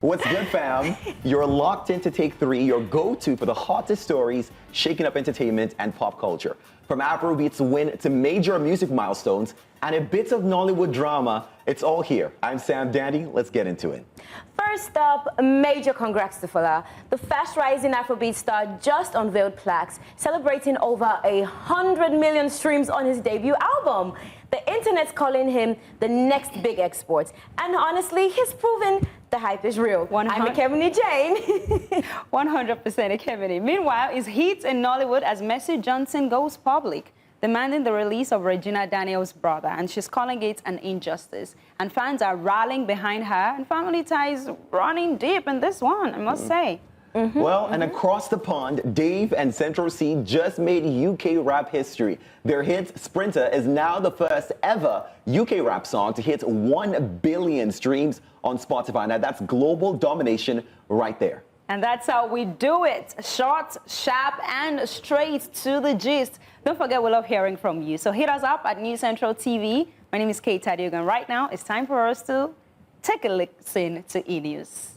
What's good, fam? You're locked into Take 3, your go-to for the hottest stories shaking up entertainment and pop culture. From Afrobeats win to major music milestones and a bit of Nollywood drama, it's all here. I'm Sam Dandy. Let's get into it. First up, major congrats to Fola. The fast-rising Afrobeat star just unveiled plaques celebrating over 100 million streams on his debut album. The internet's calling him the next big export. And honestly, he's proven the hype is real. I'm Ekemini Jane. 100% Ekemini. Meanwhile, it's heat in Nollywood as Mercy Johnson goes public, demanding the release of Regina Daniels' brother, and she's calling it an injustice. And fans are rallying behind her, and family ties running deep in this one, I must say. And across the pond, Dave and Central C just made UK rap history. Their hit, Sprinter, is now the first ever UK rap song to hit 1 billion streams on Spotify. Now that's global domination right there. And that's how we do it. Short, sharp, and straight to the gist. Don't forget, we love hearing from you. So hit us up at News Central TV. My name is Kate Tadiogan, and right now it's time for us to take a listen to E-News.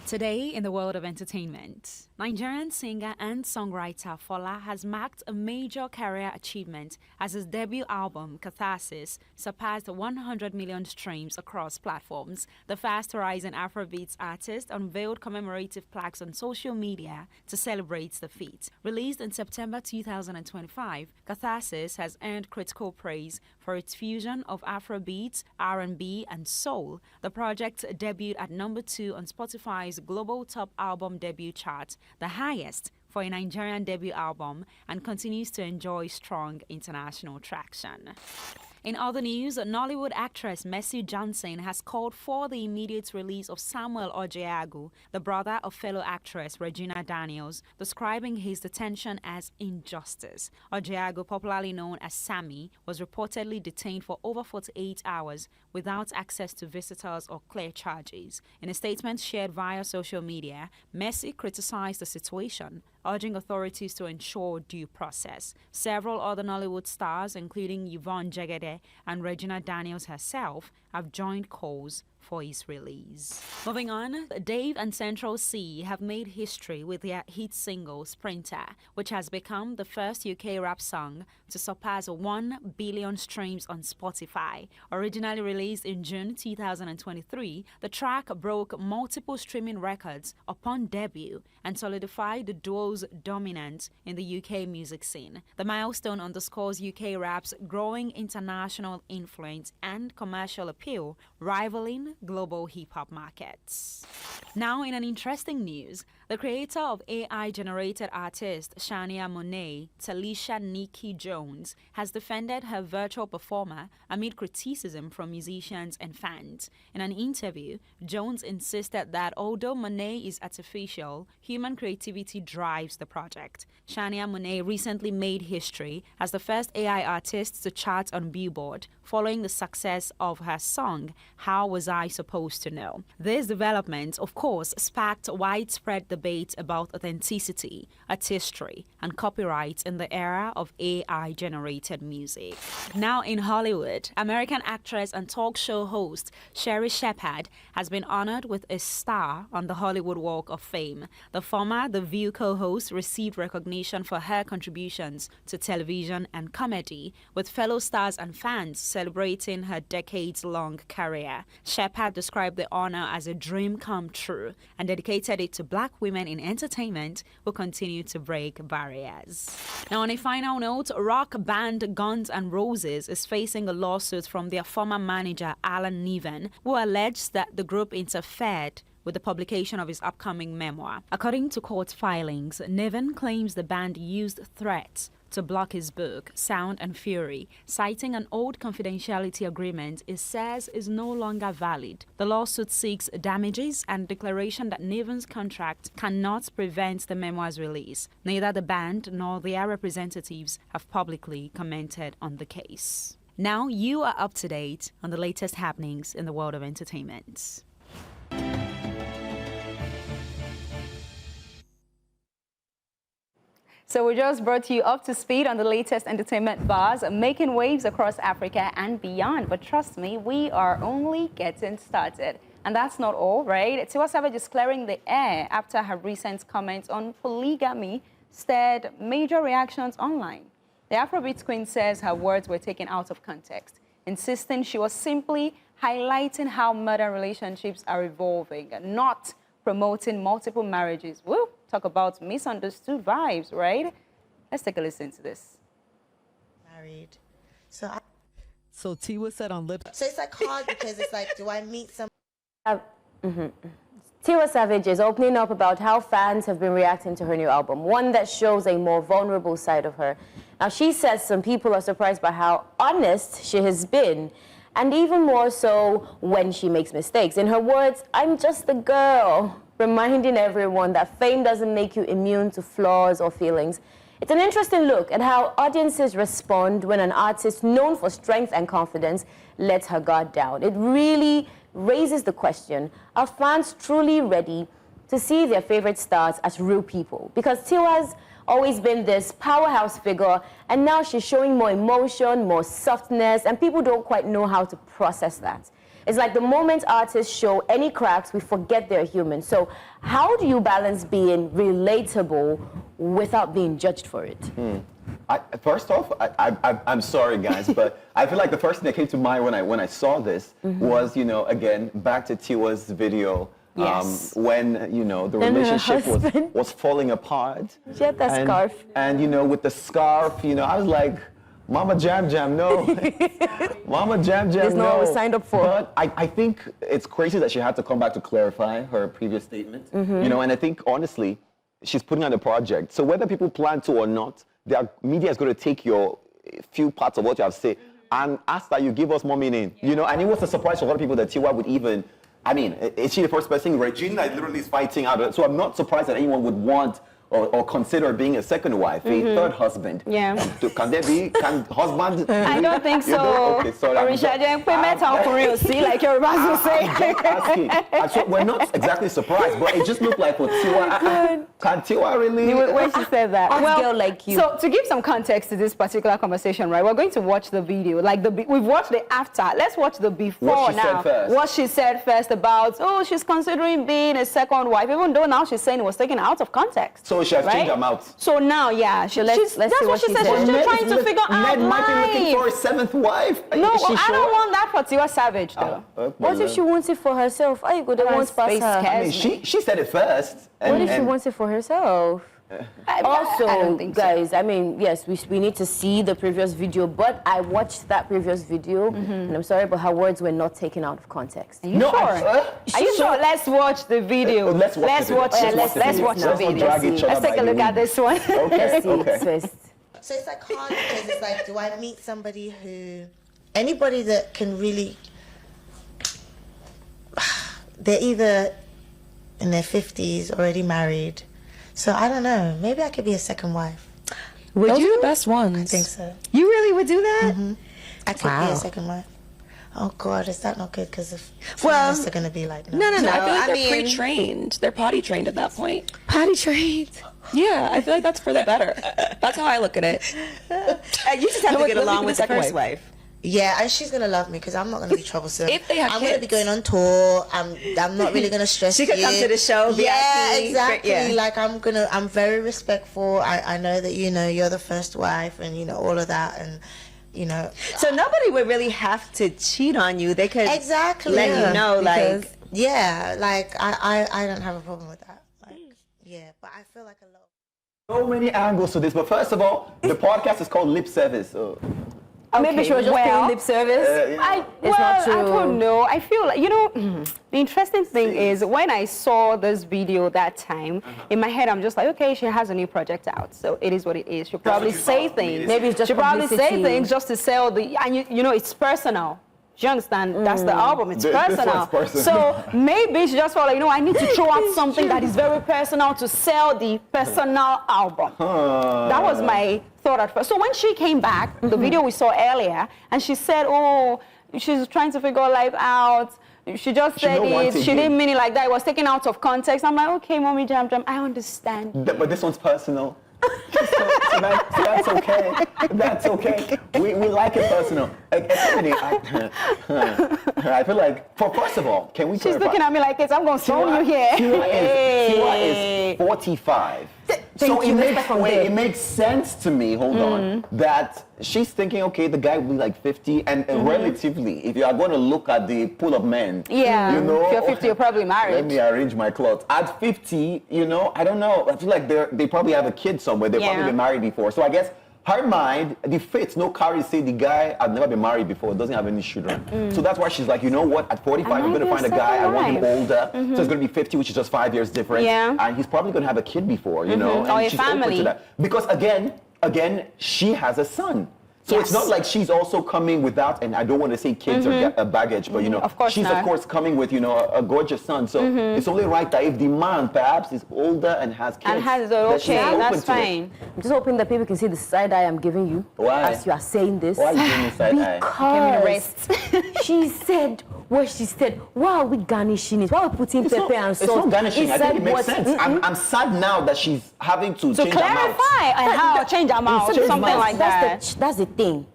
Today, in the world of entertainment, Nigerian singer and songwriter Fola has marked a major career achievement as his debut album, Catharsis, surpassed 100 million streams across platforms. The fast-rising Afrobeats artist unveiled commemorative plaques on social media to celebrate the feat. Released in September 2025, Catharsis has earned critical praise for its fusion of Afrobeats, R&B, and soul. The project debuted at number 2 on Spotify's global top album debut chart, the highest for a Nigerian debut album, and continues to enjoy strong international traction. In other news, Nollywood actress Mercy Johnson has called for the immediate release of Samuel Orjiagu, the brother of fellow actress Regina Daniels, describing his detention as injustice. Orjiagu, popularly known as Sammy, was reportedly detained for over 48 hours without access to visitors or clear charges. In a statement shared via social media, Mercy criticized the situation, urging authorities to ensure due process. Several other Nollywood stars, including Yvonne Jegede and Regina Daniels herself, have joined calls for his release. Moving on, Dave and Central C have made history with their hit single Sprinter, which has become the first UK rap song to surpass 1 billion streams on Spotify. Originally released in June 2023, the track broke multiple streaming records upon debut and solidified the duo's dominance in the UK music scene. The milestone underscores UK rap's growing international influence and commercial appeal, rivaling global hip-hop markets. Now, in an interesting news, the creator of AI-generated artist Shania Monet, Talisha Nikki Jones, has defended her virtual performer amid criticism from musicians and fans. In an interview, Jones insisted that although Monet is artificial, human creativity drives the project. Shania Monet recently made history as the first AI artist to chart on Billboard, following the success of her song, How Was I Supposed to Know? This development, of course, sparked widespread debate about authenticity, artistry, and copyright in the era of AI-generated music. Now in Hollywood, American actress and talk show host Sherry Shepherd has been honored with a star on the Hollywood Walk of Fame. The former The View co-host received recognition for her contributions to television and comedy, with fellow stars and fans celebrating her decades-long career. Shepherd described the honor as a dream come true and dedicated it to Black women in entertainment who continue to break barriers. Now, on a final note, rock band Guns N' Roses is facing a lawsuit from their former manager Alan Niven, who alleged that the group interfered with the publication of his upcoming memoir. According to court filings, Niven claims the band used threats to block his book, Sound and Fury, citing an old confidentiality agreement it says is no longer valid. The lawsuit seeks damages and declaration that Niven's contract cannot prevent the memoir's release. Neither the band nor their representatives have publicly commented on the case. Now you are up to date on the latest happenings in the world of entertainment. So we just brought you up to speed on the latest entertainment buzz, making waves across Africa and beyond. But trust me, we are only getting started. And that's not all, right? Tiwa Savage is clearing the air after her recent comments on polygamy stirred major reactions online. The Afrobeats queen says her words were taken out of context, insisting she was simply highlighting how modern relationships are evolving, not promoting multiple marriages. Woo! Talk about misunderstood vibes, right? Let's take a listen to this. Married. So Tiwa said on lip. So it's like hard because it's like, do I meet some? Tiwa Savage is opening up about how fans have been reacting to her new album, one that shows a more vulnerable side of her. Now, she says some people are surprised by how honest she has been, and even more so when she makes mistakes. In her words, "I'm just a girl," reminding everyone that fame doesn't make you immune to flaws or feelings. It's an interesting look at how audiences respond when an artist known for strength and confidence lets her guard down. It really raises the question, are fans truly ready to see their favorite stars as real people? Because Tiwa's always been this powerhouse figure, and now she's showing more emotion, more softness, and people don't quite know how to process that. It's like the moment artists show any cracks, we forget they're human. So how do you balance being relatable without being judged for it? First off, I'm sorry, guys, but I feel like the first thing that came to mind when I saw this was, again, back to Tiwa's video. Yes. When, the And her relationship husband. was falling apart. She had that scarf. And, with the scarf, I was like, Mama Jam Jam, no. Mama Jam Jam, There's no what we signed up for. But I think it's crazy that she had to come back to clarify her previous statement. And I think, honestly, she's putting on a project. So whether people plan to or not, the media is going to take your few parts of what you have said and ask that you give us more meaning. And it was a surprise for a lot of people that Tiwa would even, is she the first person? Regina literally is fighting out. So I'm not surprised that anyone would want or consider being a second wife, a third husband. Yeah. Can husband? I don't think so. Okay, sorry. See, like your boss will say. Asking. So we're not exactly surprised, but it just looked like for Tiwa. Can Tiwa really? When she said that. Ask girl like you. So to give some context to this particular conversation, right, we're going to watch the video. Like we've watched the after. Let's watch the before What she now. said first. What she said first about, she's considering being a second wife, even though now she's saying it was taken out of context. So she has changed her mouth. So now, yeah, So let's that's see what she said. She's still trying to figure out Ned might be looking for life. a seventh wife. No, Is she I sure? don't want that for Tiwa Savage, though. What if she wants it for herself? I go, the ones past Space her. cat. I mean, she said it first. What if she wants it for herself? Also, I don't think so. guys, yes, we need to see the previous video, but I watched that previous video, and I'm sorry, but her words were not taken out of context. Are you sure? Are you sure? Let's watch the video. Let's watch the video. Let's take a look at this one. Let's see it first. So it's like hard because it's like, do I meet somebody anybody that can really, they're either in their 50s, already married. So I don't know, maybe I could be a second wife. Would you? The best ones. I think so. You really would do that? I could be a second wife. Oh God, is that not good? Because if Well, feminists are going to be like, No. I feel like they're mean- pre-trained. They're potty trained at that point. Potty trained. Yeah, I feel like that's for the better. That's how I look at it. You just have to get along with the first wife. Yeah, and she's gonna love me because I'm not gonna be troublesome. If they have I'm gonna be kids. going on tour. I'm not really gonna stress She could you. come to the show, Yeah, VIP, exactly. yeah. Like I'm very respectful. I know that you're the first wife and all of that and So nobody would really have to cheat on you. They could exactly let you know, because, like. I don't have a problem with that. Like, yeah, but I feel like a lot. So many angles to this, but first of all, the podcast is called Lip Service. So. Maybe she was just paying lip service. It's not true. I don't know. I feel like, the interesting thing is when I saw this video that time, in my head, I'm just like, okay, she has a new project out. So it is what it is. She'll probably say things. Maybe it's just She'll probably say publicity. things just to sell and it's personal. Do you understand? That's the album. It's This personal. one's personal. So maybe she just felt like, I need to throw out something that is very personal to sell the personal album. That was my thought at first. So when she came back, the video we saw earlier, and she said, oh, she's trying to figure life out. She just said it. She didn't mean it like that. It was taken out of context. I'm like, okay, Mommy Jam Jam, I understand. But this one's personal. so that's okay. That's okay. We like it personal. Ekemini, I feel like, first of all, can we clarify? She's looking at me like I'm going to throw you here. Tiwa is 45. So it makes sense to me, hold on, that she's thinking, okay, the guy will be like 50, and relatively, if you are going to look at the pool of men, you know, if you're 50, you're probably married. Let me arrange my clothes. At 50, you know, I don't know, I feel like they probably have a kid somewhere, they've probably been married before. So I guess her mind, the faith, no carry say the guy had never been married before, doesn't have any children. So that's why she's like, you know what, at 45, I'm going to find a guy, I want him older, so it's going to be 50, which is just 5 years difference. And he's probably going to have a kid before, you know, and or she's a family. open to that. Because again, she has a son. So it's not like she's also coming without, and I don't want to say kids or baggage, but you know, she's of course coming with, you know, a gorgeous son. So it's only right that if the man perhaps is older and has kids, that's fine. I'm just hoping that people can see the side eye I'm giving you as you are saying this. Why are you giving me side eye? Because she said what she said. Why are we garnishing it? Why are we putting pepper and salt? It's not garnishing. I think it makes sense. I'm sad now that she's having to change her mouth. How change her mouth, something like that. That's the thing.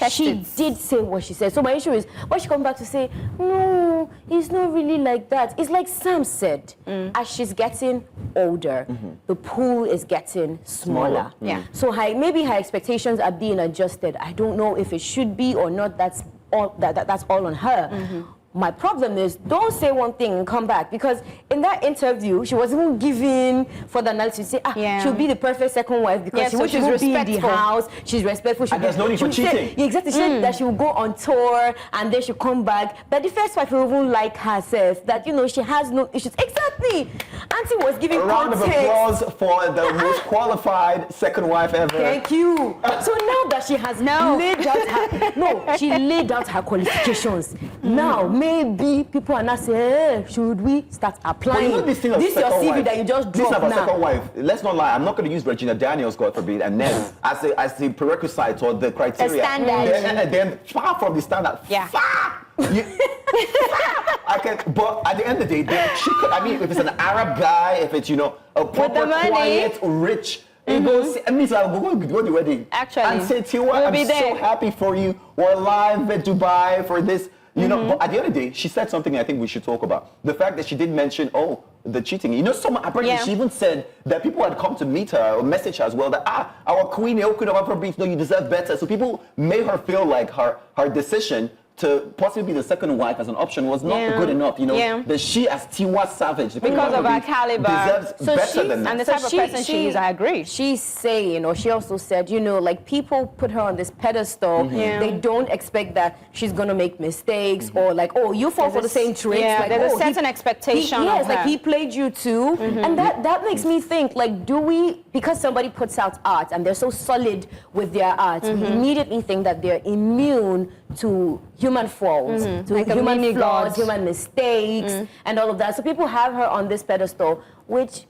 She did say what she said. So my issue is, why she come back to say, no, it's not really like that. It's like Sam said, as she's getting older, the pool is getting smaller. So maybe her expectations are being adjusted. I don't know if it should be or not. That's all on her. My problem is, don't say one thing and come back, because in that interview, she was even giving for the analysis. Say, she'll be the perfect second wife because she won't be in the house. She's respectful. And there's no need for cheating. Exactly. She said that she will go on tour and then she'll come back. But the first wife will even like herself. That, you know, she has no issues. Exactly. Auntie was giving context. A round of applause for the most qualified second wife ever. Thank you. So now that she has laid out her qualifications. Now, maybe people are not saying, should we start applying? Well, you know this thing of this your CV wife. that you just dropped now. This is about second wife. Let's not lie. I'm not going to use Regina Daniels, God forbid, and then as the prerequisite or the criteria. The standard. And then far from the standard. Far. But at the end of the day, she could. I mean, if it's an Arab guy, if it's, you know, a proper, quiet, rich. It goes, I mean, so I'll go to the wedding. Actually, and say, Tiwa, I'm so happy for you. We're live at Dubai for this. You know, but at the end of the day, she said something I think we should talk about. The fact that she did mention, the cheating. You know, apparently she even said that people had come to meet her or message her as well that, our queen of Afrobeats, no, you deserve better. So people made her feel like her decision to possibly be the second wife as an option was not good enough, you know, that she as Tiwa Savage, because of her caliber, deserves better than that. And the type of person she is, I agree. She's saying, or she also said, you know, like people put her on this pedestal, they don't expect that she's going to make mistakes or like, you fall for the same tricks. Like, there's a certain expectation of her. Like he played you too. And that makes me think, like, do we, because somebody puts out art and they're so solid with their art, we immediately think that they're immune to human faults, to like human flaws, human mistakes, and all of that. So people have her on this pedestal, which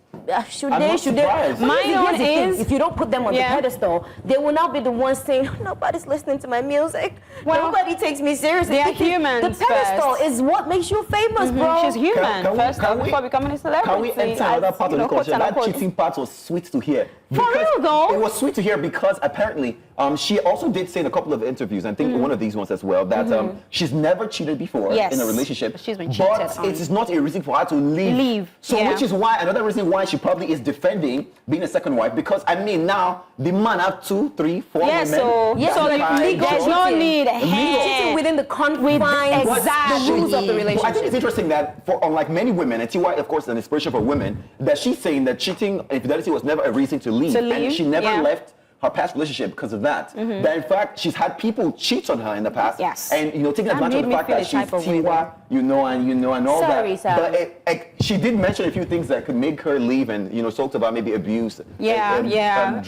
should they? My own is, if you don't put them on the pedestal, they will now be the ones saying, nobody's listening to my music. Nobody takes me seriously. They are humans. The pedestal is what makes you famous, bro. She's human before becoming a celebrity. Can we enter another part of the culture? That cheating part was sweet to hear. For real though? It was sweet to hear because apparently she also did say in a couple of interviews, I think one of these ones as well, that she's never cheated before in a relationship. She's been cheated but it is not a reason for her to leave. So which is why, another reason why she probably is defending being a second wife, because I mean now the man have 2, 3, 4 women. So there's no need. Cheating within the confines, the rules of the relationship. I think it's interesting that for unlike many women, and Tiwa of course is an inspiration for women, that she's saying that cheating, infidelity was never a reason to leave. And she never left her past relationship because of that. That in fact she's had people cheat on her in the past, and you know, taking advantage of the fact that she's Tiwa, and all that. But she did mention a few things that could make her leave, and you know, talked about maybe abuse. And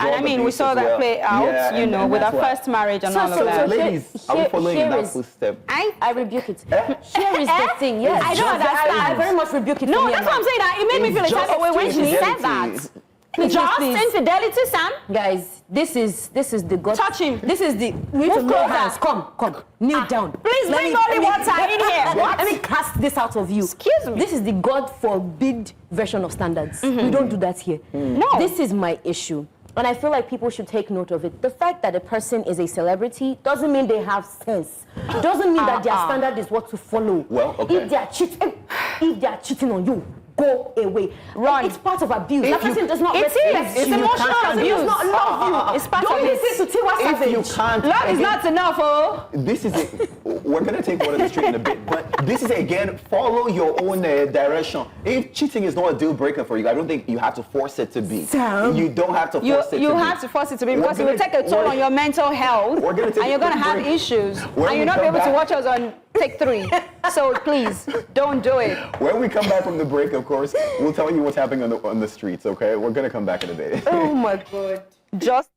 I mean, we saw that play out, you know, with her first marriage and all of that. So ladies, are we following in that footstep? I rebuke it. Here is the thing. Yes, I don't understand. I very much rebuke it. No, that's what I'm saying. It made me feel a type of way when she said that. Just infidelity, Sam? Guys, this is the God. Touch him. This is the. We need to Move lay closer. hands. Come. Kneel down. Please bring holy water in here. What? Let me cast this out of you. Excuse me. This is the God forbid version of standards. We don't do that here. No. This is my issue. And I feel like people should take note of it. The fact that a person is a celebrity doesn't mean they have sense. Doesn't mean that their standard is what to follow. Well, okay. If they are cheating on you, go away. Run. It's part of abuse. That person does not It respect is. It's you. emotional That person abuse. does not love you. It's part Don't of it. listen to Tiwa If you Savage. can't, Love is again, not enough, oh. This is it. We're gonna take one of the street in a bit, but this is again, follow your own direction. If cheating is not a deal breaker for you, I don't think you have to force it to be. Sam. You don't have to You force it to be. have to force it to be We're because it will gonna- take a toll we're- on your mental health, We're gonna take and a you're going to quick have break. issues, When and we you're not come be able to back- watch us on take 3. So please, don't do it. When we come back from the break, of course, we'll tell you what's happening on the streets, okay? We're gonna come back in a bit. Oh my God. Just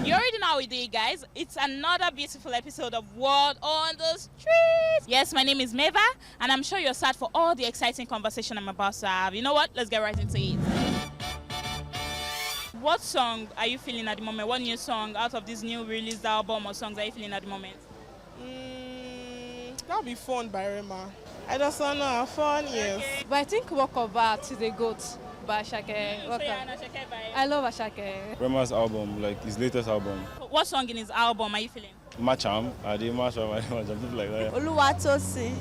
You already know how we do it, guys. It's another beautiful episode of World on the Street. Yes, my name is Meva, and I'm sure you're sad for all the exciting conversation I'm about to have. You know what? Let's get right into it. What song are you feeling at the moment? What new song out of this new released album or songs are you feeling at the moment? That'll be Fun by Rema. I just want to have fun, yes. But I think Walk of Art is a goat by Ashake. I love Ashake. Rema's album, like his latest album. What song in his album are you feeling? Macham, I did Macham, something like that. Oluwatosi,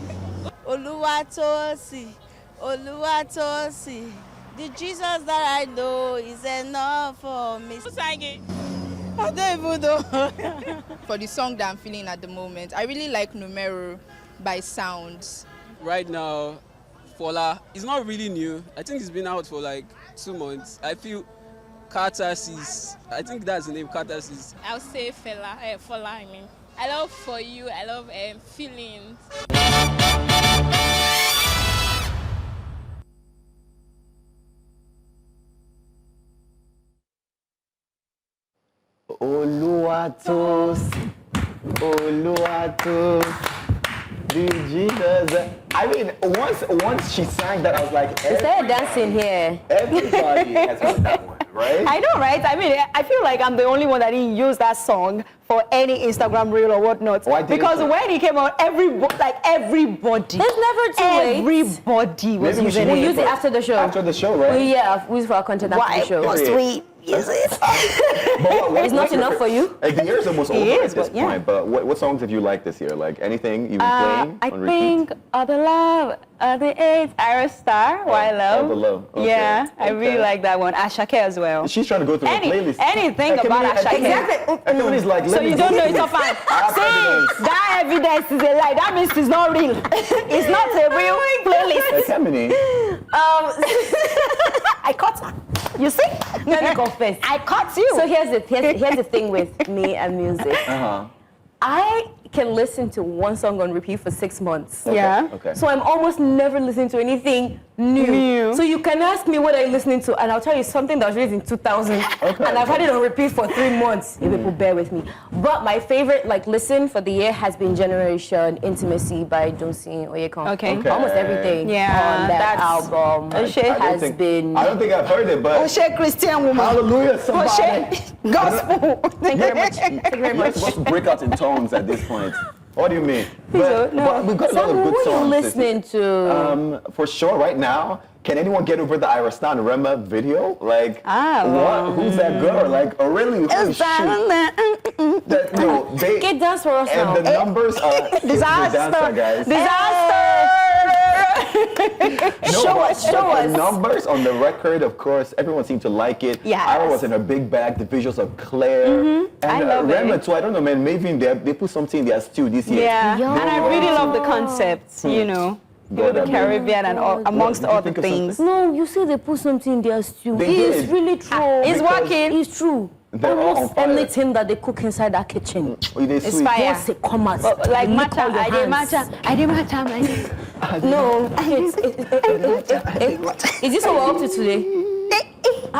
Oluwatosi, Oluwatosi. The Jesus that I know is enough for me. Who sang it? I don't even know. For the song that I'm feeling at the moment, I really like Numero by Sounds. Right now, Fola is not really new. I think it's been out for like 2 months. I feel Catharsis. I think that's the name, Catharsis. I'll say Fola, I mean. I love For You, I love Feelings. Oluwatosi, Oluwatosi, the Jesus. I mean, once she sang that, I was like, Is there a dancing here? everybody has heard that one, right? I know, right? I mean, I feel like I'm the only one that didn't use that song for any Instagram reel or whatnot. Why didn't because you? when it came out, everybody. There's never too late. Everybody was Maybe we using should We'll it. use it after the show. After the show, right? Yeah, we use for our content after Why the show. must we use it? It's not enough for you? Like, the year's almost over is, at this but yeah. point, but what songs have you liked this year? Like anything you've been playing I on repeat? think Other Love, Other AIDS, Iris Star, Why Love. Other Love, okay, Yeah, I really okay. like that one. Ashake as well. She's trying to go through the playlist. Anything Ekemini- about Ashake. Ekemini- Ekemini's like, let So me you go don't know through it's not this. fine. I have evidence. See, that evidence is a lie. That means it's not real. It's not a real playlist. Ekemini. I caught her. You see? Let me confess. I caught you. So here's the thing with me and music. Uh-huh. I can listen to one song on repeat for 6 months. Yeah. Okay. So I'm almost never listening to anything new. So you can ask me what I'm listening to, and I'll tell you something that was released in 2000, and I've had it on repeat for 3 months. If people bear with me. But my favorite, listen for the year has been Generation Intimacy by Dunsin Oyekan. Okay. Almost everything Yeah, on that that's- album has been. I don't think I've heard it, but Oshe Christian woman. hallelujah, somebody. Oshe gospel. Thank you very much. Thank you very You're much. supposed to break out in tongues at this point. What do you mean? No. But we've got a lot So of who good are you songs. listening to? For sure, right now, can anyone get over the Iristan Rema video? Like, what? Who's that girl? Like, oh really? Holy shoot. That, no, they, Get dance for us now. and the numbers are disaster, guys. No, Show but us, show the us. numbers on the record, of course, everyone seemed to like it. Yes. Ira was in a big bag. The visuals are clear. And I love Rema it. too. I don't know, man. Maybe they put something in their stew this year. Yeah, They and I want really to- love the concept, you know. God, The I mean- Caribbean and all, amongst Did you other think of things. No, you see they put something in their stew. They It's did. really true. It's Because working. It's true. They're all on Almost fire. anything that they cook inside that kitchen. Oh, they It's sweet. fire. Once they come out, But like lick matcha, all your I did hands. matcha, I did matcha, I did. No, is this what we're up to today?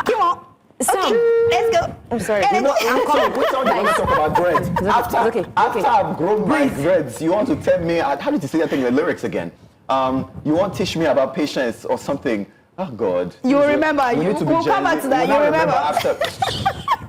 Come on. Sam, Let's go. I'm sorry. You know, I'm coming. Which song do you want to talk about dreads? After okay. I've grown my dreads, you want to tell me, how did you say that thing in the lyrics again? You want to teach me about patience or something? Oh God. You remember. We need to be We'll come back to that. We'll You remember. after.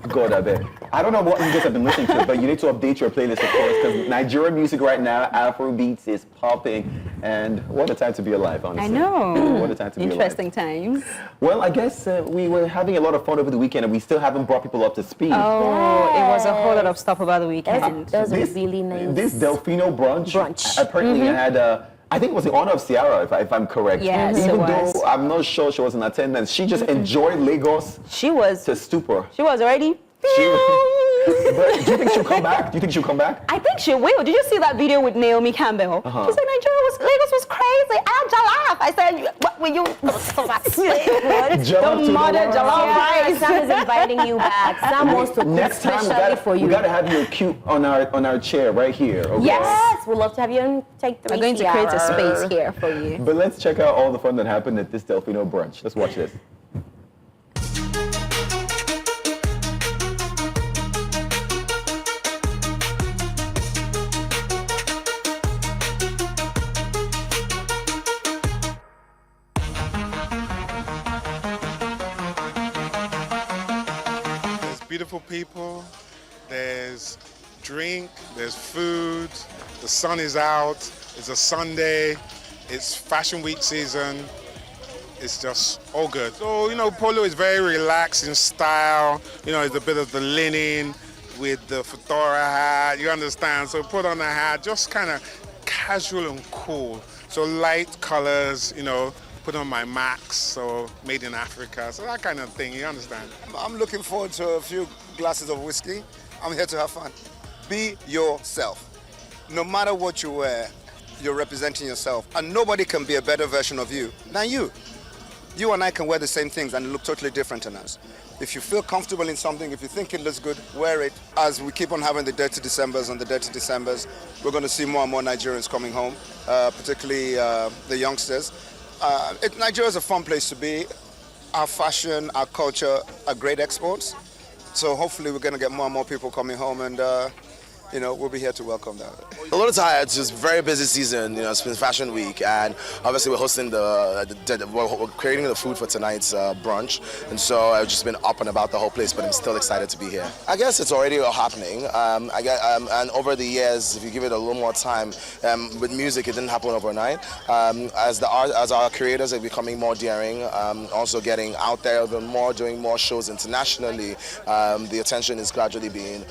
God, I bet. I don't know what you guys have been listening to, but you need to update your playlist, of course, because Nigerian music right now, Afrobeats is popping, and what a time to be alive, honestly. I know. What a time to be alive. Interesting times. Well, I guess we were having a lot of fun over the weekend, and we still haven't brought people up to speed. Oh, it was a whole lot of stuff about the weekend. That was really nice. This Delfino brunch. Apparently had I think it was the honor of Ciara, if I'm correct. Yes, Even it was. though I'm not sure she was in attendance, she just enjoyed Lagos She was. to stupor. She was already. But do you think she'll come back? Do you think she'll come back? I think she will. Did you see that video with Naomi Campbell? She said Lagos was crazy. And Jalaf. I said, what were you? Jollof The mother to the Jalaf Yeah, rice. Sam is inviting you back. Sam wants to cook Next time specially for you. we gotta have you cute on our chair right here. Okay? Yes, we'd love to have you and take 3. I'm going to create a Ciara. space here for you. But let's check out all the fun that happened at this Delfino brunch. Let's watch this. Beautiful people, there's drink, there's food, the sun is out, it's a Sunday, it's fashion week season, it's just all good. So, Polo is very relaxed in style, it's a bit of the linen with the fedora hat, you understand? So put on a hat, just kind of casual and cool. So light colors, put on my Max, so made in Africa, so that kind of thing, you understand? I'm looking forward to a few glasses of whiskey. I'm here to have fun. Be yourself. No matter what you wear, you're representing yourself. And nobody can be a better version of you than you. You and I can wear the same things and look totally different in us. If you feel comfortable in something, if you think it looks good, wear it. As we keep on having the Dirty Decembers and the Dirty Decembers, we're going to see more and more Nigerians coming home, particularly the youngsters. Nigeria is a fun place to be. Our fashion, our culture are great exports. So hopefully we're going to get more and more people coming home, and we'll be here to welcome that. A little tired. It's just very busy season. It's been Fashion Week, and obviously we're hosting we're creating the food for tonight's brunch, and so I've just been up and about the whole place. But I'm still excited to be here. I guess it's already happening. And over the years, if you give it a little more time, with music, it didn't happen overnight. As our creators are becoming more daring, also getting out there even more, doing more shows internationally, the attention is gradually being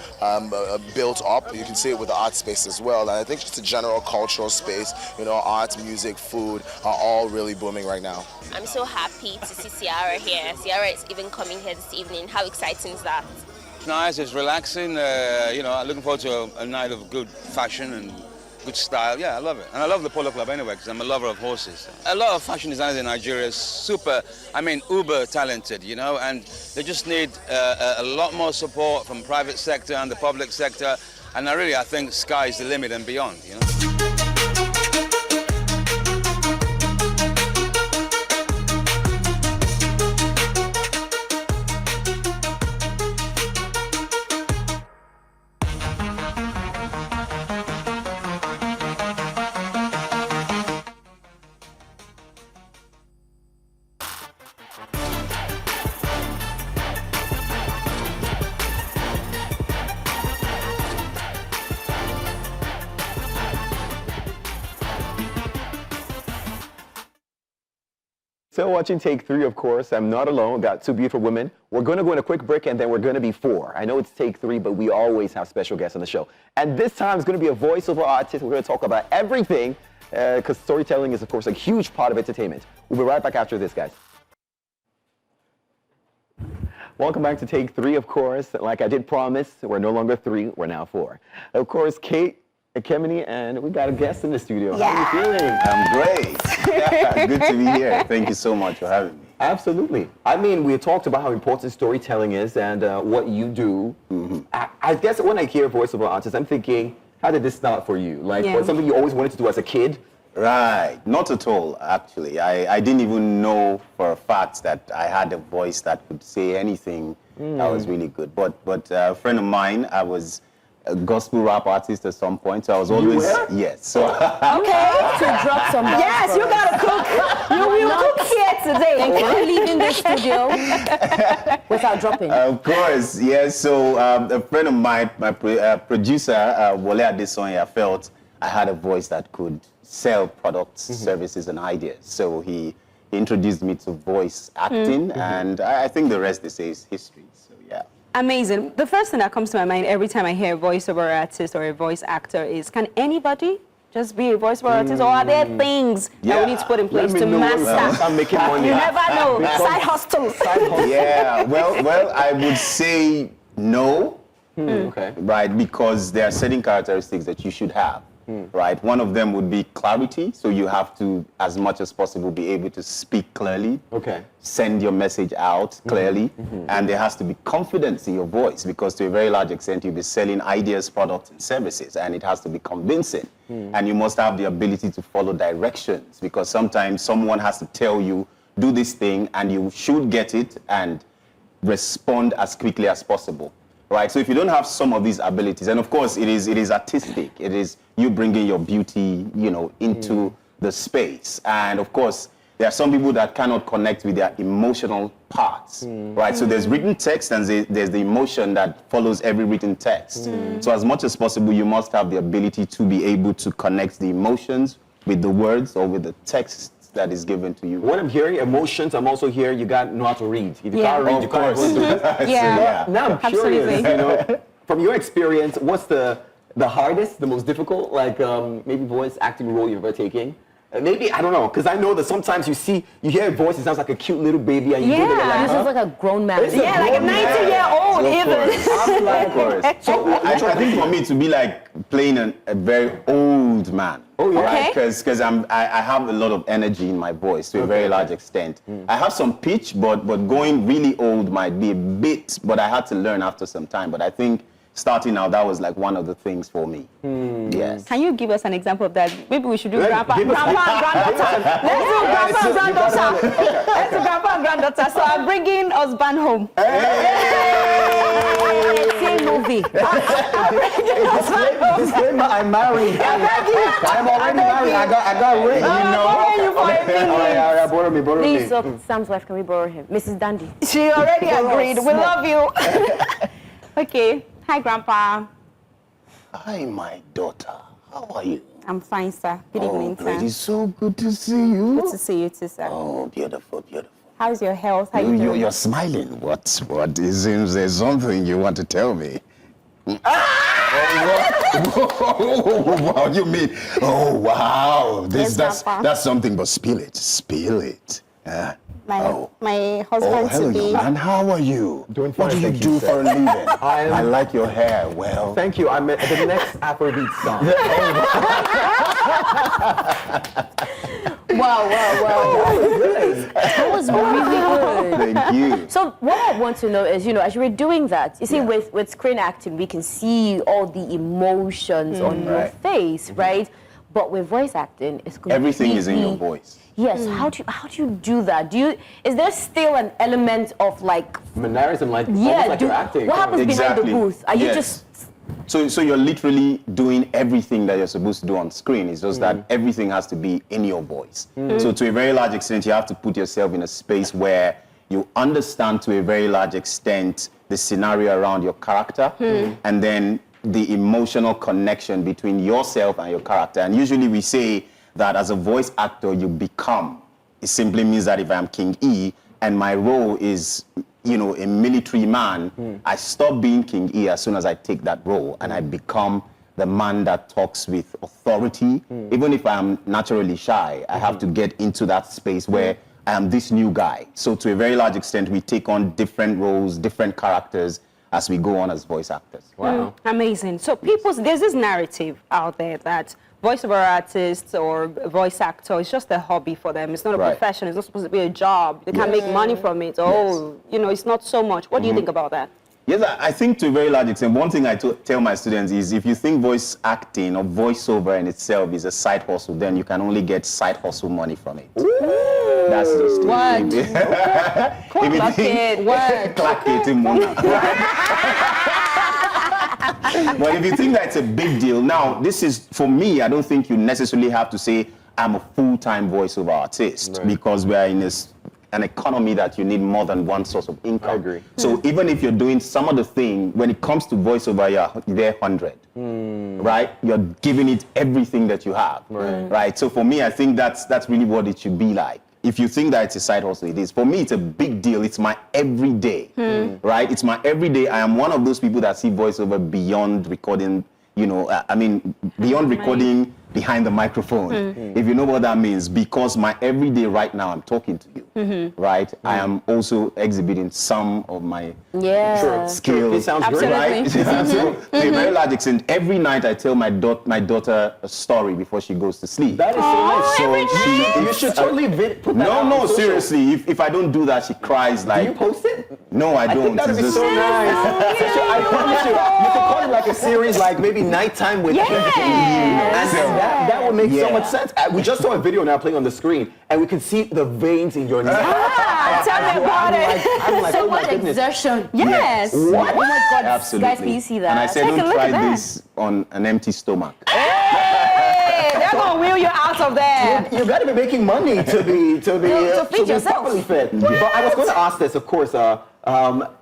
built up. You can see it with the art space as well. And I think just a general cultural space, art, music, food are all really booming right now. I'm so happy to see Ciara here. Ciara is even coming here this evening. How exciting is that? It's nice, it's relaxing. Looking forward to a night of good fashion and good style. Yeah, I love it. And I love the Polo Club anyway, because I'm a lover of horses. A lot of fashion designers in Nigeria are uber talented, and they just need a lot more support from private sector and the public sector. And I think sky's the limit and beyond, Still watching Take 3, of course. I'm not alone. Got 2 beautiful women. We're going to go on a quick break, and then we're going to be 4. I know it's Take 3, but we always have special guests on the show. And this time, it's going to be a voiceover artist. We're going to talk about everything, because storytelling is, of course, a huge part of entertainment. We'll be right back after this, guys. Welcome back to Take 3, of course. Like I did promise, we're no longer 3, we're now 4. Of course, Kate, Ekemini, and we got a guest in the studio. Yeah. How are you feeling? I'm great. Good to be here. Thank you so much for having me. Absolutely. We talked about how important storytelling is and what you do. Mm-hmm. I guess when I hear voiceover artists, I'm thinking, how did this start for you? Was something you always wanted to do as a kid? Right. Not at all, actually. I didn't even know for a fact that I had a voice that could say anything that was really good. But a friend of mine, I was a gospel rap artist at some point, so I was always yes. So Okay, to drop some. Yes, you gotta cook. You will cook here today. Thank you for leaving the studio without dropping. of course, yes. So a friend of mine, my producer, Wole Adesonya, felt I had a voice that could sell products, services, and ideas. So he introduced me to voice acting, and I think the rest, they say, is history. So yeah. Amazing. The first thing that comes to my mind every time I hear a voiceover artist or a voice actor is, can anybody just be a voiceover artist, or are there things that we need to put in place to master? I'm making money. You never know. Side hustle. Yeah, well, I would say no. Okay. Right, because there are certain characteristics that you should have. Right, one of them would be clarity. So you have to, as much as possible, be able to speak clearly. Okay. Send your message out clearly, and there has to be confidence in your voice, because to a very large extent you'll be selling ideas, products, and services, and it has to be convincing. And you must have the ability to follow directions, because sometimes someone has to tell you, do this thing, and you should get it and respond as quickly as possible. Right, so if you don't have some of these abilities, and of course it is artistic, it is you bringing your beauty, into the space, and of course there are some people that cannot connect with their emotional parts, right? So there's written text and there's the emotion that follows every written text. So as much as possible, you must have the ability to be able to connect the emotions with the words or with the text that is given to you. When I'm hearing emotions, I'm also hearing you got to know how to read. If you can't read, you can't do it. Yeah. Now I'm curious, from your experience, what's the hardest, the most difficult, maybe voice acting role you've ever taken? Maybe, I don't know, because I know that sometimes you hear a voice, it sounds like a cute little baby, and you think This is like a grown man. Like a 90-year-old even. Of course. So I think for me to be like playing a very old man. Oh, yeah. Right? Because I have a lot of energy in my voice to a very large extent. I have some pitch, but going really old might be a bit, but I had to learn after some time. But I think starting out, that was like one of the things for me. Yes. Can you give us an example of that? Maybe we should do grandpa and granddaughter. Let's do grandpa and granddaughter. Let's do grandpa and granddaughter. So I'm bringing husband home. Same movie. Disclaimer, I'm married. I'm already married. I got ring, All right, borrow me. Please, Sam's wife, can we borrow him? Mrs. Dandy. She already agreed. We love you. Okay. Hi, Grandpa. Hi, my daughter. How are you? I'm fine, sir. Good evening, sir. It's so good to see you. Good to see you too, sir. Oh, beautiful, beautiful. How's your health? How you doing? You're smiling. What? It seems there's something you want to tell me. What do you mean? Oh, wow. That's something, but spill it. Spill it. My husband hello, to be. young man. How are you? Doing fine. What do you do for a living? I like your hair. Well, thank you. I'm at the next Afrobeats song. Wow. That was really good. Thank you. So what I want to know is, as you were doing that, you see, with screen acting, we can see all the emotions on your face, right? But with voice acting, it's completely... Everything is in your voice. Yes. How do you do that? Is there still an element of mannerism, almost like you're acting? What happens behind the booth? Are you just... So you're literally doing everything that you're supposed to do on screen. It's just that everything has to be in your voice. So to a very large extent, you have to put yourself in a space where you understand to a very large extent the scenario around your character, and then the emotional connection between yourself and your character. And usually we say that as a voice actor, you become. It simply means that if I'm King E and my role is, a military man, I stop being King E as soon as I take that role, and I become the man that talks with authority. Even if I'm naturally shy, I have to get into that space where I am this new guy. So to a very large extent, we take on different roles, different characters as we go on as voice actors. Wow. Amazing. So there's this narrative out there that voiceover artists or voice actor is just a hobby for them. It's not a profession. It's not supposed to be a job. They can't make money from it. It's not so much. What do you think about that? Yes, I think to a very large extent, one thing I tell my students is if you think voice acting or voiceover in itself is a side hustle, then you can only get side hustle money from it. Ooh. That's just it. Clock it. Clock it in Mona. But if you think that it's a big deal, now, this is, for me, I don't think you necessarily have to say, I'm a full-time voiceover artist, because we are in an economy that you need more than one source of income. I agree. So even if you're doing some other thing, when it comes to voiceover, you're there 100, right? You're giving it everything that you have, right? So for me, I think that's really what it should be like. If you think that it's a side hustle, it is. For me, it's a big deal. It's my everyday, right? It's my everyday. I am one of those people that see voiceover beyond recording, beyond recording behind the microphone, if you know what that means, because my everyday right now, I'm talking to you, right? I am also exhibiting some of my skills. It sounds great, right? So, to a very large extent, every night I tell my daughter a story before she goes to sleep. That is so nice. You should totally put that out on social. Seriously, if I don't do that, she cries like... Do you post it? No, I don't. I think that would be so nice. I promise you could call it like a series, like maybe Nighttime with Ekemini. And that would make so much sense. We just saw a video now playing on the screen, and we can see the veins in your neck. Tell me about it. I'm like, So oh my much goodness. exertion. Yes. What? Oh my God. Absolutely. Guys, can you see that? And I said, Take a don't look at try that. this on an empty stomach. Hey, they're gonna wheel you out of there. You got to be making money to be feed yourself. properly fit. But I was going to ask this, of course.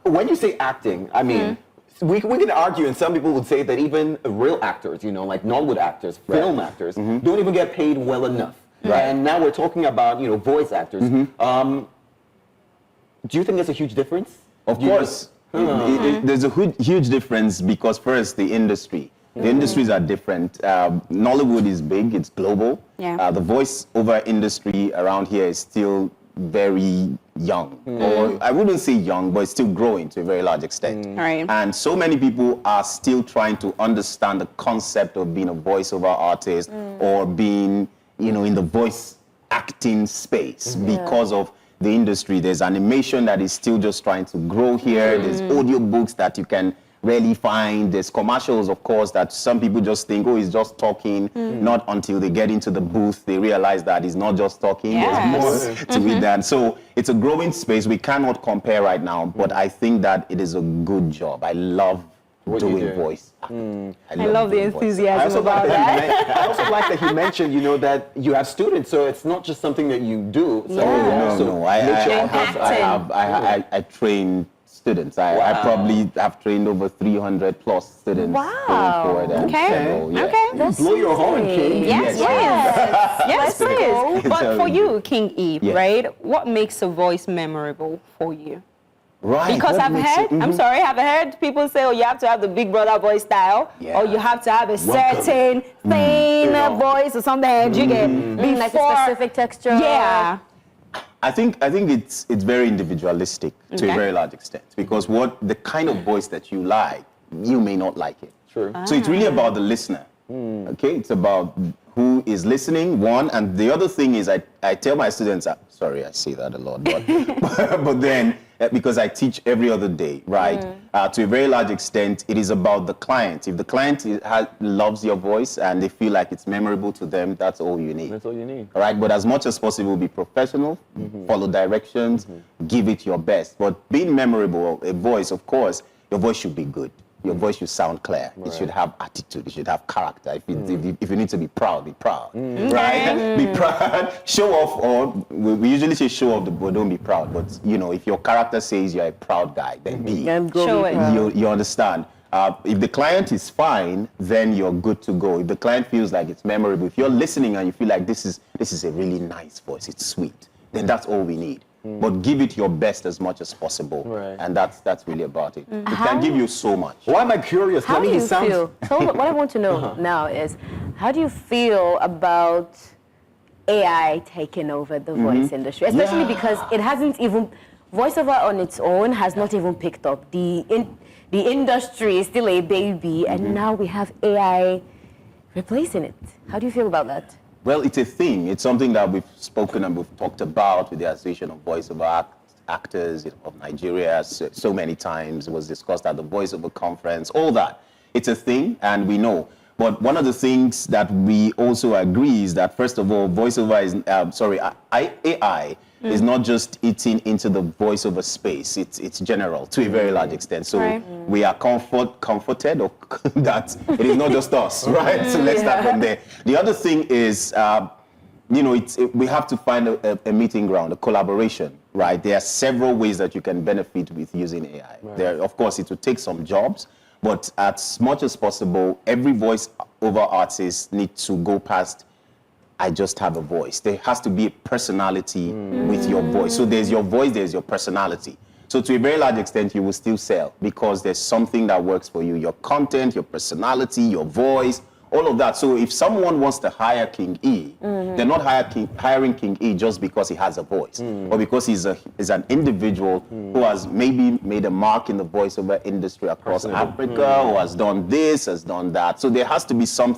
When you say acting, I mean. We can argue, and some people would say that even real actors, like Nollywood actors, film actors, don't even get paid well enough. And now we're talking about, voice actors. Do you think there's a huge difference? Of course. There's a huge difference because first, the industry. The industries are different. Nollywood is big, it's global. Yeah. The voice-over industry around here is still very young, or I wouldn't say young, but it's still growing to a very large extent. Right. And so many people are still trying to understand the concept of being a voiceover artist or being, in the voice acting space because of the industry. There's animation that is still just trying to grow here. There's audiobooks that you can rarely find. There's commercials, of course, that some people just think, oh, he's just talking. Not until they get into the booth, they realize that he's not just talking. There's more to it than. So it's a growing space. We cannot compare right now, but I think that it is a good job. I love doing voice. I love the enthusiasm about that. I also like that he mentioned, that you have students, so it's not just something that you do. So No. I train students. I probably have trained over 300 plus students. Wow. That's blow your horn, King. Yes, please. But for you, King E, right? What makes a voice memorable for you? Right. Because I've heard people say, oh, you have to have the Big Brother voice style, or you have to have a certain thin voice or something. You get like a specific texture. Yeah. I think it's very individualistic to a very large extent because the kind of voice that you like, you may not like it. True. So it's really about the listener. Okay, it's about who is listening, one, and the other thing is I tell my students, sorry, I say that a lot, but but then because I teach every other day, right? To a very large extent, it is about the client. If the client loves your voice and they feel like it's memorable to them, that's all you need. That's all you need. All right, but as much as possible, be professional, follow directions, give it your best. But being memorable, a voice, of course, your voice should be good. Your voice should sound clear. It should have attitude. It should have character. If you need to be proud, be proud. Right? Be proud. Show off, or we usually say show off, but don't be proud. But if your character says you're a proud guy, then be. Show it. You understand? If the client is fine, then you're good to go. If the client feels like it's memorable, if you're listening and you feel like this is a really nice voice, it's sweet, then that's all we need. But give it your best as much as possible, and that's really about it. It can give you so much. Why am I curious? How do you feel? So what I want to know now is, how do you feel about AI taking over the voice industry? Especially because it hasn't even, voiceover on its own has not even picked up. The industry is still a baby, and now we have AI replacing it. How do you feel about that? Well, it's a thing. It's something that we've spoken and we've talked about with the Association of Voiceover Actors of Nigeria so many times. It was discussed at the Voiceover Conference, all that. It's a thing, and we know. But one of the things that we also agree is that, first of all, voiceover is, AI is not just eating into the voiceover space. It's general to a very large extent. So we are comforted that it is not just us, right? So let's start from there. The other thing is, we have to find a meeting ground, a collaboration, right? There are several ways that you can benefit with using AI. There, of course, it will take some jobs, but as much as possible, every voice-over artist needs to go past, I just have a voice. There has to be a personality with your voice. So there's your voice, there's your personality. So to a very large extent, you will still sell because there's something that works for you. Your content, your personality, your voice, all of that. So if someone wants to hire King E, they're not hiring King E just because he has a voice or because he's an individual who has maybe made a mark in the voiceover industry across Africa, or has done this, has done that. So there has to be some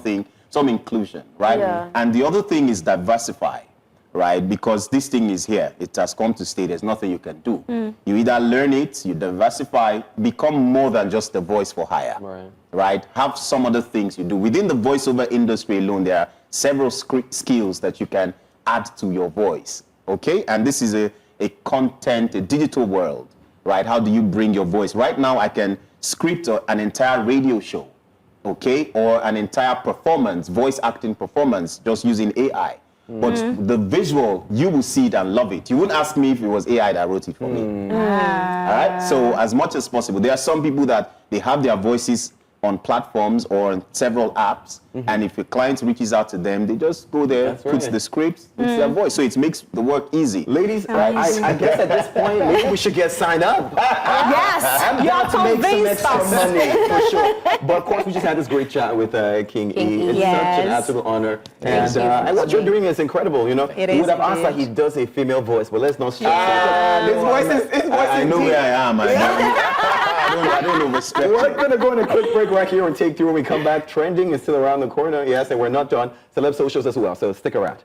inclusion, right? Yeah. And the other thing is diversify, right? Because this thing is here. It has come to stay. There's nothing you can do. You either learn it, you diversify, become more than just a voice for hire, right? Have some other things you do. Within the voiceover industry alone, there are several skills that you can add to your voice, okay? And this is a digital world, right? How do you bring your voice? Right now, I can script an entire radio show, okay? Or an entire performance, voice acting performance, just using AI. But the visual, you will see it and love it. You wouldn't ask me if it was AI that wrote it for me. All right? So as much as possible, there are some people that they have their voices on platforms or on several apps, and if a client reaches out to them, they just go there, puts the script, it's their voice. So it makes the work easy. Ladies, I guess at this point, maybe we should get signed up. Yes, I'm down to make some extra money, for sure. But of course, we just had this great chat with King E. It's such an absolute honor. And what you're doing is incredible, you know. It we is would have asked that he does a female voice, but let's not stress his voice is I know where I am. I don't overstretch. We're going to go on a quick break right here and take two. When we come back, trending is still around the corner. Yes, and we're not done. Celeb socials as well, so stick around.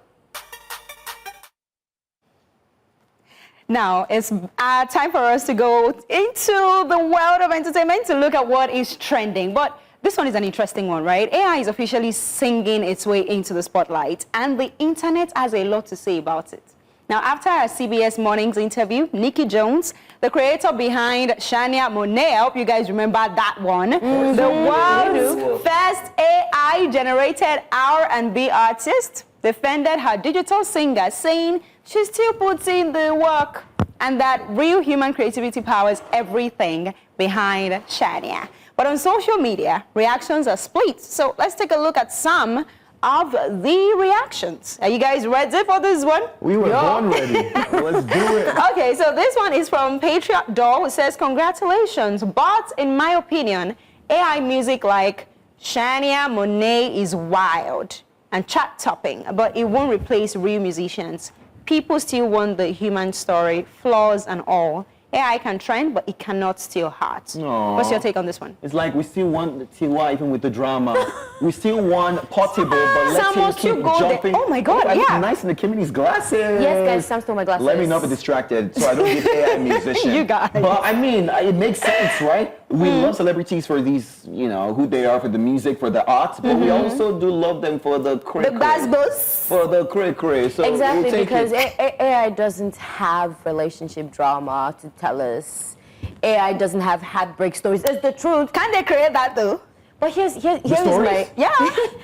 Now, it's time for us to go into the world of entertainment to look at what is trending. But this one is an interesting one, right? AI is officially singing its way into the spotlight, and the internet has a lot to say about it. Now, after a CBS Mornings interview, Nikki Jones, the creator behind Shania Monet, I hope you guys remember that one, the world's first AI-generated R&B artist, defended her digital singer, saying she still puts in the work and that real human creativity powers everything behind Shania. But on social media, reactions are split. So let's take a look at some of the reactions. Are you guys ready for this one? We were born ready. Let's do it. Okay, so this one is from Patriot Doll. It says, congratulations, but in my opinion, AI music like Shania Monet is wild and chart-topping, but it won't replace real musicians. People still want the human story, flaws and all. AI can trend, but it cannot steal hearts. Aww. What's your take on this one? It's like we still want Tiwa even with the drama. We still want Portable, but let him keep jumping. Oh my God, I look yeah. nice in the Ekemini's glasses. Yes, guys, Sam stole my glasses. Let me not be distracted so I don't get AI musician. You guys. But I mean, it makes sense, right? We love celebrities for these, you know, who they are, for the music, for the art, but we also do love them for the cray-cray. The buzz. For the cray-cray. So Exactly, we'll take because it. AI doesn't have relationship drama to tell us. AI doesn't have heartbreak stories. It's the truth. Can they create that though? But here's stories? my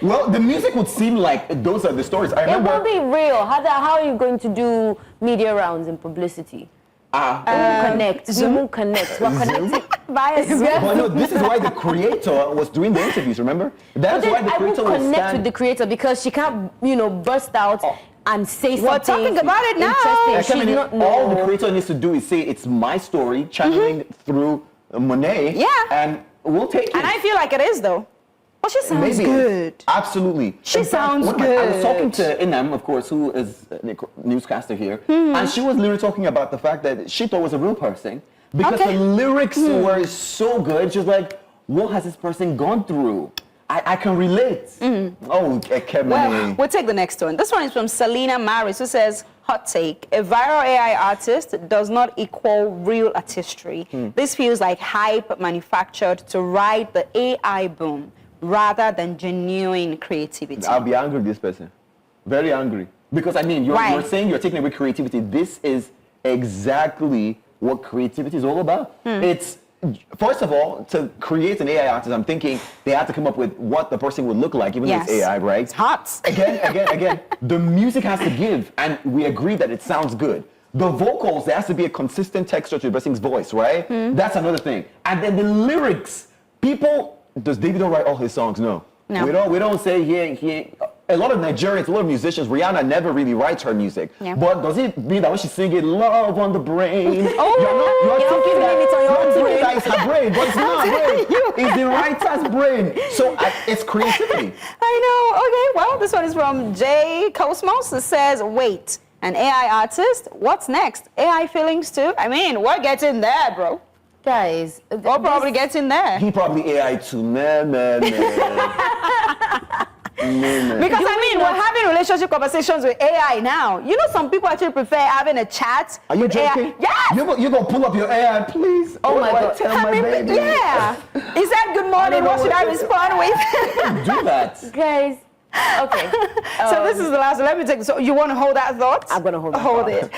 Well, the music would seem like those are the stories. I It remember. won't be real. How are you going to do media rounds and publicity? We won't connect. We won't connect. We're connecting via Zoom. Well, no, this is why the creator was doing the interviews, remember? That's why the I won't creator was connect with the creator because she can't, burst out and say something. We're talking about it now. Interesting. She's not, all the creator needs to do is say, it's my story, channeling through Monet. Yeah. And we'll take it. And I feel like it is though. But she sounds good. Absolutely. She sounds I good. was talking to Inam, of course, who is a newscaster here, and she was literally talking about the fact that she thought was a real person because the lyrics were so good. She was like, what has this person gone through? I can relate. Oh, Ekemini. Well, we'll take the next one. This one is from Selena Maris, who says, hot take, a viral AI artist does not equal real artistry. This feels like hype manufactured to ride the AI boom rather than genuine creativity. I'll be angry with this person. Very angry. Because I mean, you're saying you're taking away creativity. This is exactly what creativity is all about. It's, first of all, to create an AI artist, I'm thinking they have to come up with what the person would look like, even though it's AI, right? It's hot. Again, the music has to give, and we agree that it sounds good. The vocals, there has to be a consistent texture to the person's voice, right? That's another thing. And then the lyrics, does David write all his songs? No. We don't say he. A lot of Nigerians, a lot of musicians, Rihanna never really writes her music. Yeah. But does it mean that when she's singing "Love on the Brain," you're thinking that it's her brain, but it's not brain. It's the writer's brain. So it's creativity. I know. Okay, well, this one is from J Cosmos. It says, "Wait, an AI artist? What's next? AI feelings too? I mean, what gets in there, bro? Guys, what probably gets in there? He probably AI too, man. Because I mean, we're having relationship conversations with AI now. You know, some people actually prefer having a chat. Are you joking? AI. Yes. You're gonna pull up your AI, please. Oh my God. Tell my baby. Yeah. Is that good morning? What should I respond with? Do that, guys. Okay. So this is the last one. Let me take. So you want to hold that thought? I'm gonna hold it.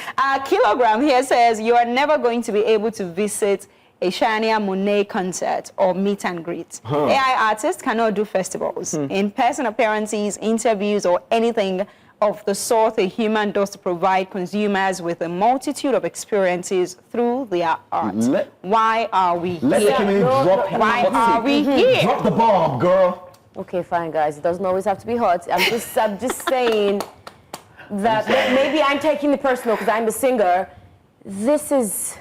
Kilogram here says you are never going to be able to visit a Shania Monet concert or meet and greet. AI artists cannot do festivals, in-person appearances, interviews, or anything of the sort a human does to provide consumers with a multitude of experiences through their art. Why are we here? Why are we here? Drop the bomb, girl. Okay, fine, guys. It doesn't always have to be hot. I'm just saying that maybe I'm taking it personal because I'm the singer. This is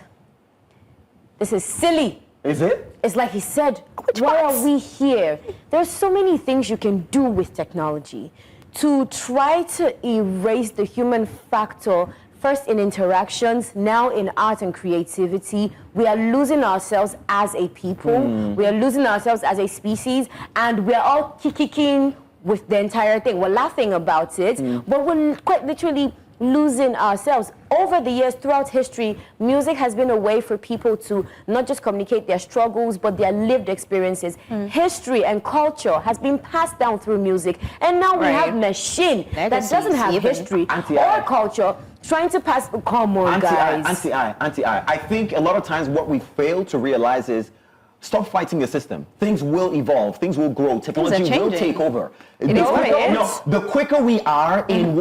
silly. Is it? It's like he said, why are we here? There's so many things you can do with technology to try to erase the human factor, first in interactions, now in art and creativity. We are losing ourselves as a people. We are losing ourselves as a species, and we're all kicking with the entire thing. We're laughing about it, but we're quite literally losing ourselves. Over the years, throughout history, music has been a way for people to not just communicate their struggles, but their lived experiences. History and culture has been passed down through music, and now we have machine that doesn't have history or culture trying to pass. Come on, guys. Anti-I. I think a lot of times what we fail to realize is stop fighting the system. Things will evolve. Things will grow. Technology will take over. The quicker we are in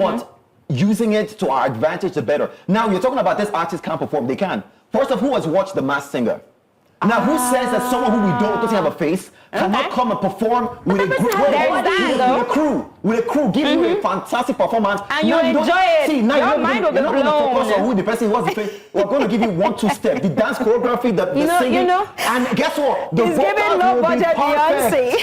using it to our advantage, the better. Now, you're talking about this artist can't perform. They can. First of all, who has watched The Masked Singer? Now, who says that someone who we doesn't have a face cannot come and perform with a crew, give you a fantastic performance, and you enjoy it? See, now your mind will be blown. You're not going to focus on who the person was. We're going to give you 1-2 steps, the dance choreography, the singing, and guess what? The it's giving low budget Beyonce.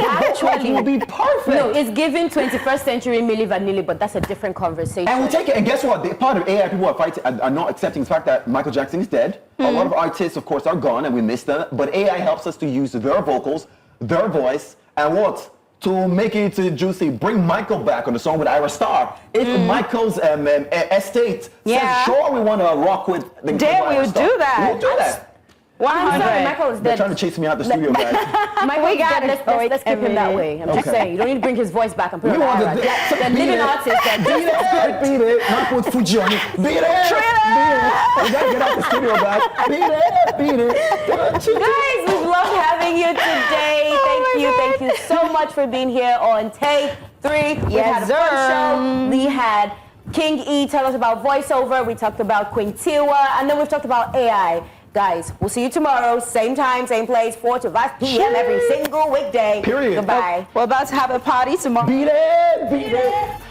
Actually, will be perfect. No, it's giving 21st century Milli Vanilli, but that's a different conversation. And we'll take it. And guess what? The part of AI people are fighting are not accepting the fact that Michael Jackson is dead. A lot of artists, of course, are gone, and we miss them. But AI helps us to use their vocals, their voice, and to make it juicy, bring Michael back on the song with Ira Star. If Michael's estate says, sure, we want to rock with the we'll do that. We'll do that. 100. Michael is dead. They're trying to chase me out the studio, guys. Michael is dead. Let's keep him that way. I'm just saying. You don't need to bring his voice back and put it on Ira. The living artist that beat it. Not put Fuji on it. Beat it. We got to get out the studio, guys. Beat it. Guys, we've loved having you today. Thank you so much for being here on Take 3. We had a fun show. We had King E tell us about voiceover. We talked about Queen Tiwa, and then we've talked about AI. Guys, we'll see you tomorrow, same time, same place, 4 to 5 p.m. every single weekday. Period. Goodbye. We're about to have a party tomorrow. Beat it.